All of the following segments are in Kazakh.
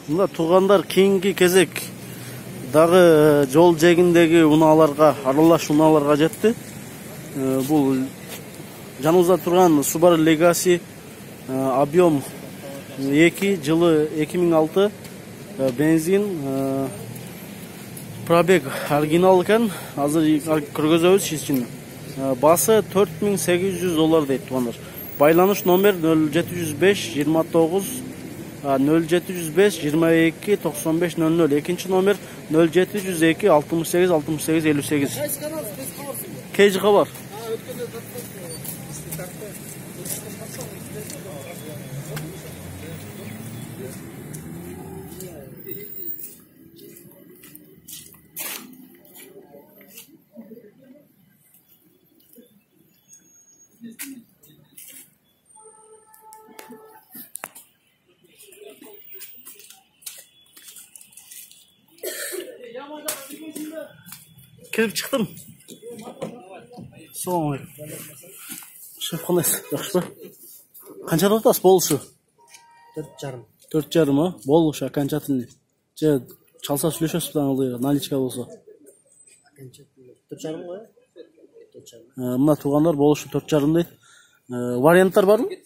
Мында туугандар кийинки кезек дагы жол жээгиндеги унааларга, аралаш унааларга жетти. Бул жаныбызда турган Subaru Legacy объем 2, жылы 2006, бензин, пробег оригинал экен. Азыр көргөзөбүз ичин. Басы $4800 дейт туугандар. Байланыш номер 0705 29 0705 22 95 00. Экинчи номер 0702 68 68 58. Кежи кабар. Кирип чыктым. Assalomu alaykum. Шеф кандайсыз? Жакшыбы? Канчада атасыз болушу? 4,5. 4,5 а? Болуш окончательный. Же чалса сүйлөшөсүз да ылдый наличка болсо. 4,5 го? 4,5. Мына туугандар болушу 4,5 дейт. Варианттар барбы?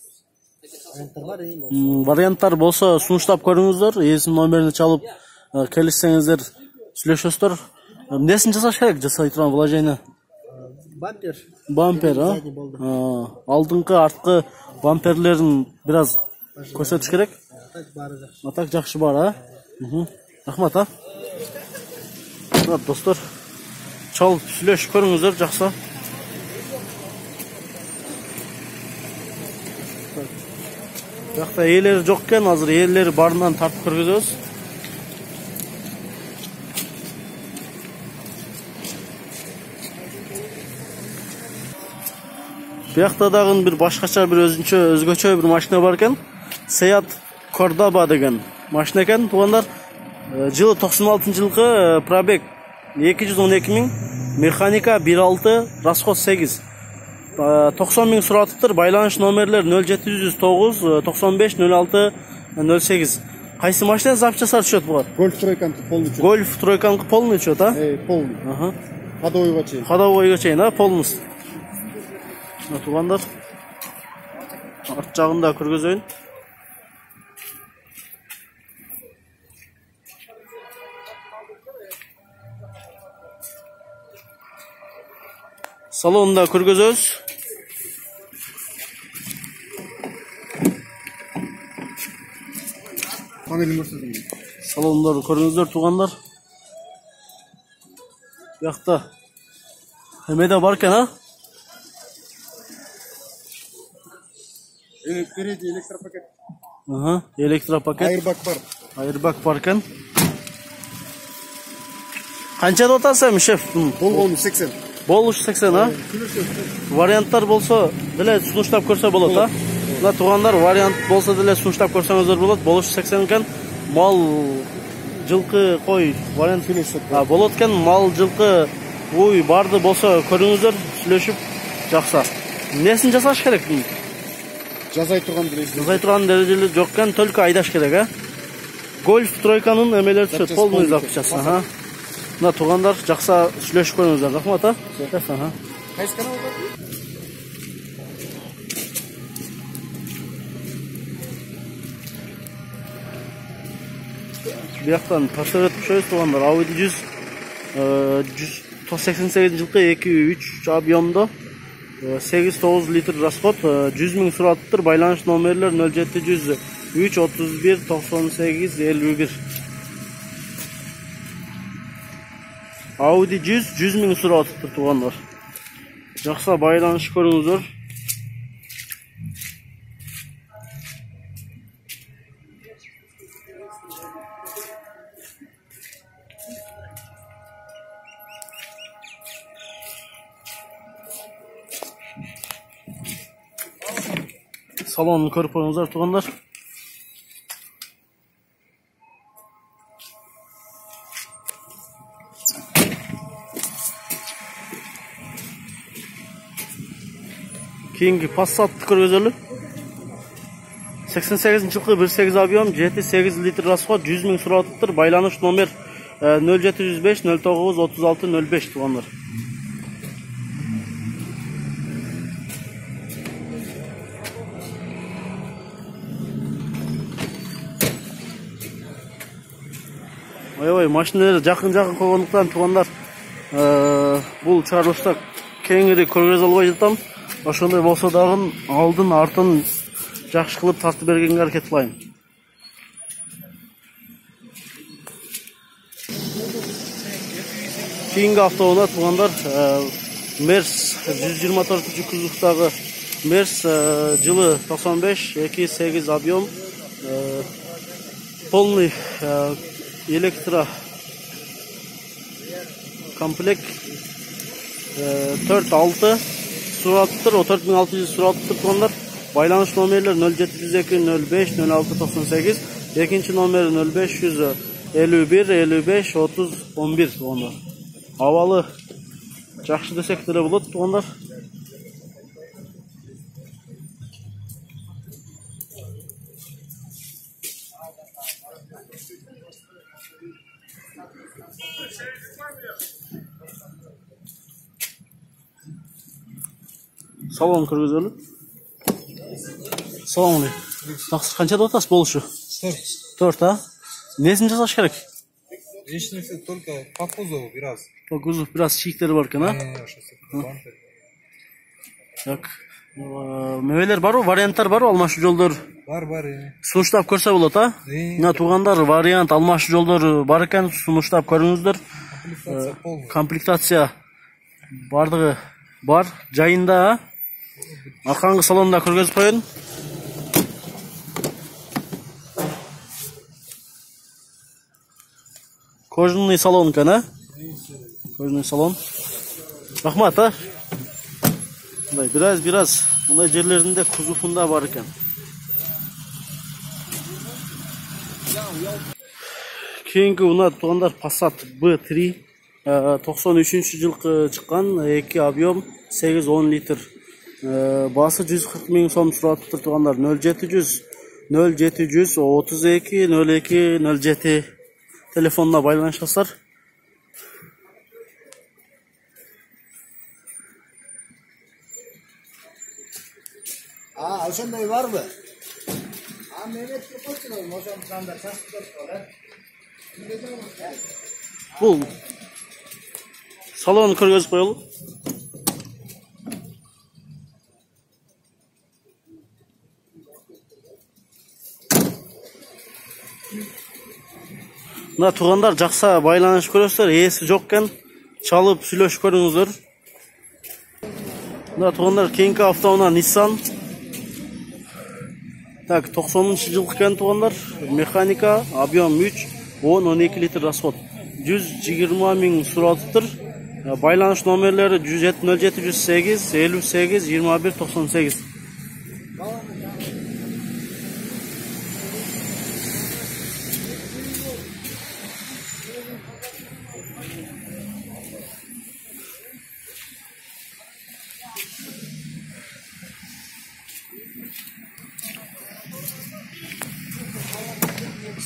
Варианттар бар, Варианттар болсо сунуштап көрүңүздөр. Ээсинин номерин чалып келишсеңиздер сүйлөшөсүздөр. Эмнесин жасаш керек? Жасай турган вложение. Бампер. Бампер, а? Алдыңкы, арткы бамперлерин бираз көрсөтүш керек. Так жакшы бар, а? Рахмат, а? Достор, чалып сүйлөшүп көрүңүздөр, жакса. Жакта ээлери жок экен, азыр ээлери барынан тартып көргөзөбүз. Биякта дагы бир башкача, бир өзгөчө бир машина бар экен. Seat Cordoba деген машина экен, туугандар. Жылы 96-жылкы, пробег 212 000, механика 1.6, расход 8. 90 000 суратыптыр. Байланыш номерлер 0709 95 06 08. Кайсы машина запчастар түшөт буга? Golf тройканыкы полный. Golf тройканыкы полный түшөт, а? Полный. Ага. Ходовойго чейин. Ходовойго чейин, а? Полный. Туугандар, арт жагында көргөзөйүн. Салонда көргөзөбүз. Панелин көрсөтөм. Салондорду көрүңүздөр, туугандар. Биякта эмеде бар экен, а? Впереди электропакет. Ага, электропакет. Airbag бар. Airbag бар экен. Канчада атасың, шеф? Болгону 80. Болуш 80, а? Варианттар болсо деле сунуштап көрсө болот, а? Мына туугандар, вариант болсо деле сунуштап көрсөңүздөр болот. Болуш 80 экен. Мал, жылкы, кой, вариант болот экен. Мал, жылкы, уй барды болсо көрүңүздөр, сүйлөшүп жакса. Несин жасаш керек? Жазай турган дережелер жок экен, только айдаш керек, а? Golf тройканын эмелери түшөт, полный запчасы, ага. Мына туугандар, жакса сүйлөшүп көрүңүздөр, рахмат, а? Ага. Кайсы канал бар? Бияктан посмотретип көчөбүз, туугандар. Audi 188 жылкы 2.3 объемдо. 8-9 литр расход, 100 000 суратыптыр. Байланыш номерлер 0703 31 98 51. Audi 100 000 суратыптыр, туугандар. Жакса байланыш көрүңүздөр. Salonu көрүп коюңуздар, туугандар. Keyingi Passat'ты көргөзөлү. 88 жылқы 1.8 объем 7-8 литр расход 100 000 сұратыптыр. Байланыш номер 0705 09 36 05 туғандар. Ой, машиналар жақын қойғандықтан туғандар бұл чарылышта кеңірек көргөз албай жатам. Ошондой болсо дагы алдын артын жакшы кылып тартып бергенге аракет кылайын. Кийинки автоунат тугандар Мерс 124 кузовдагы Мерс жылы 95 2.8 объем полный электро комплект 4-6 сураттыр, 4600 сураттыр тугандар. Байланыш номерлер 0702 05 06 98, экинчи номер 0551 55 30 11 тугандар. Абалы жакшы десек деле болот тугандар. Салон кіргізелі. Салон алейкум. Тақсыр қаншада отас болушу? 4, а? Несін жасаш керек? Речница только по кузову biraz. По кузову biraz шиіктері бар екен, а? Так. Мебелер бар ғой, варианттар бар ғой, алмашы жолдар? Бар. Сунуштап көрсе болады, а? Мына туғандар вариант алмашы жолдар бар екен, сунуштап көріңіздер. Комплектация бардығы бар, жайында, а? Арқаңғы салонда көргізіп қойын. Кожаный салон екен, а? Кожаный салон. Рахмат, а? Біраз мұндай жерлерінде кузовында бар екен. Кейінгі ұнат туғандар Passat B3 93 жылқы шыққан, 2 объем 8-10 литр. Басы 140 000 сом сұратып тұрғандар. 0700 32 02 07 телефонына байланышасыздар. Ошондой барбы? Меметке койчуңар, ошону санда чачып коет. Бұл салон көргөзүп коелу. Мына туғандар жақса байланыш көресіздер, ээси жок экен, чалып сүйлөшүп көрүңүздөр. Мына туғандар кейинки автоунаа Nissan. Так, 90 жылқы екен туғандар, механика, объем 3, 10-12 литр расход. 120 000 сұратыптыр. Байланыш номерлері 0708 58 21 98.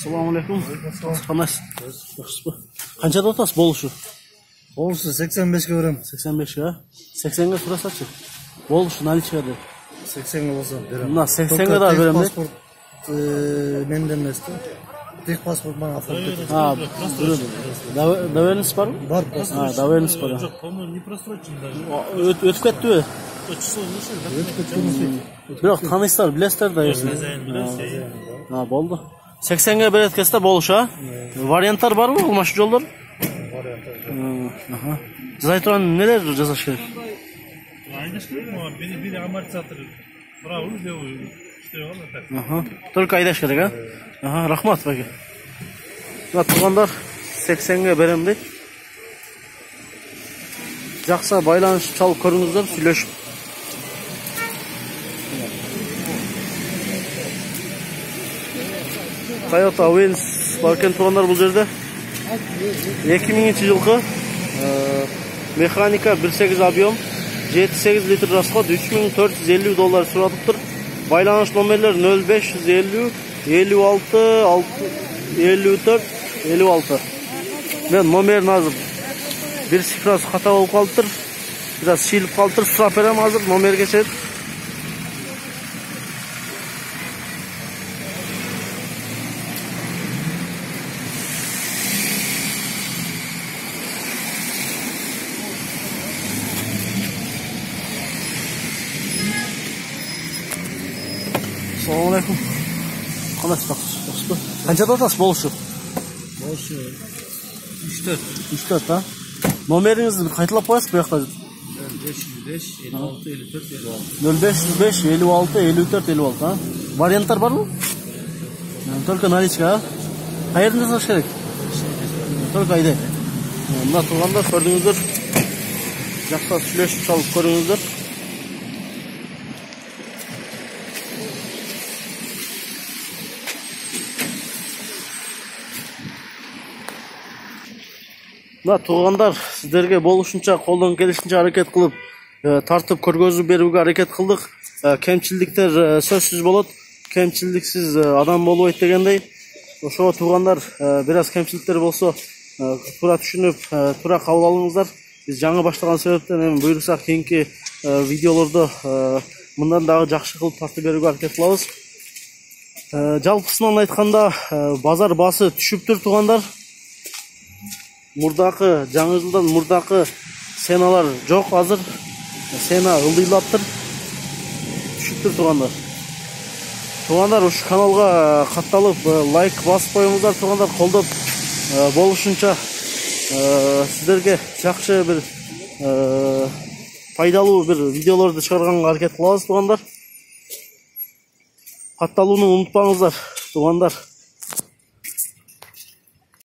Assalamu alaikum. Қанайсыз? Қаншада отасыз болушу? Болушу 85-ке берем. 85, а? 80-ге сұрасашы. Болушу наличка деп. 80-ге болса берем. Мына 80-ге да берем де. Паспорт менден емес та. Тек паспорт маған оформить етеді. Доверенность бар? Бар паспорт. Доверенность бар. Жоқ, по-моему, не просрочен даже. Өтіп кетті бе? Бірақ таныстар, білесіздер да ерсін. Болды. 80-ге берет кесте болуша. Варианттар бар ғой, алмашы жолдар? Варианттар. Жазай тұрған нелер жазаш керек? Айдаш керек ма? Бері амортизатор. Правый, левый. Что так? Только айдаш керек, а? Рахмат бәке. Тұрғандар 80-ге берем дейді. Жақса байланыш чалып көріңіздер, сүйлөшіп. Toyota Avensis баркен тұрғандар бұл жерде. 2000 жылқы, механика 1.8 объем, 7-8 литр расход, $3450 сұратып тұр. Байланыш номерлер 0550 56 54 56. Мен номерін азыр bir sifrası hata olup kalıptır. Biraz şiilip kalıptır. Sırap verem hazır. Nomer geçer. Assalamualaikum. Qanday yaxshimi? Qanchada otasiz bo'lishi? Boshi 3-4. 3-4 ha. Nomeringizni bir qaytarib qo'yasiz bu yoqda. 505 56 54 56. 0505 56 54 56 ha. Variantlar bormi? Только наличка ha. Qayerdan жасаш керек? Только ayda. Mына turganda ko'rdingizdir. Жақта сүйлешіп салып көріңіздер. Мына туғандар сіздерге болушунча колдон келишинче аракет кылып тартып көргөзүп берүүгө аракет кылдык. Кемчилдиктер сөзсүз болот. Кемчилдиксиз адам болбойт дегендей. Ошого туғандар бир аз кемчиликтер болсо туура түшүнүп, туура кабыл алыңыздар. Биз жаңы баштаган себептен эми буйрукса кийинки видеолордо мындан дагы жакшы кылып тартып берүүгө аракет кылабыз. Жалпысынан айтканда базар баасы түшүптүр туғандар. Мурдакы жаңы жылдан мурдакы сеналар жок азыр. Сена ылдыйлаптыр. Түшүптүр туғандар. Туғандар ушу каналга катталып лайк басып коюңуздар туғандар, колдоп болушунча сіздерге жакшы бир пайдалуу бир видеолорду чыгарганга аракет кылабыз туғандар. Катталууну унутпаңыздар туғандар.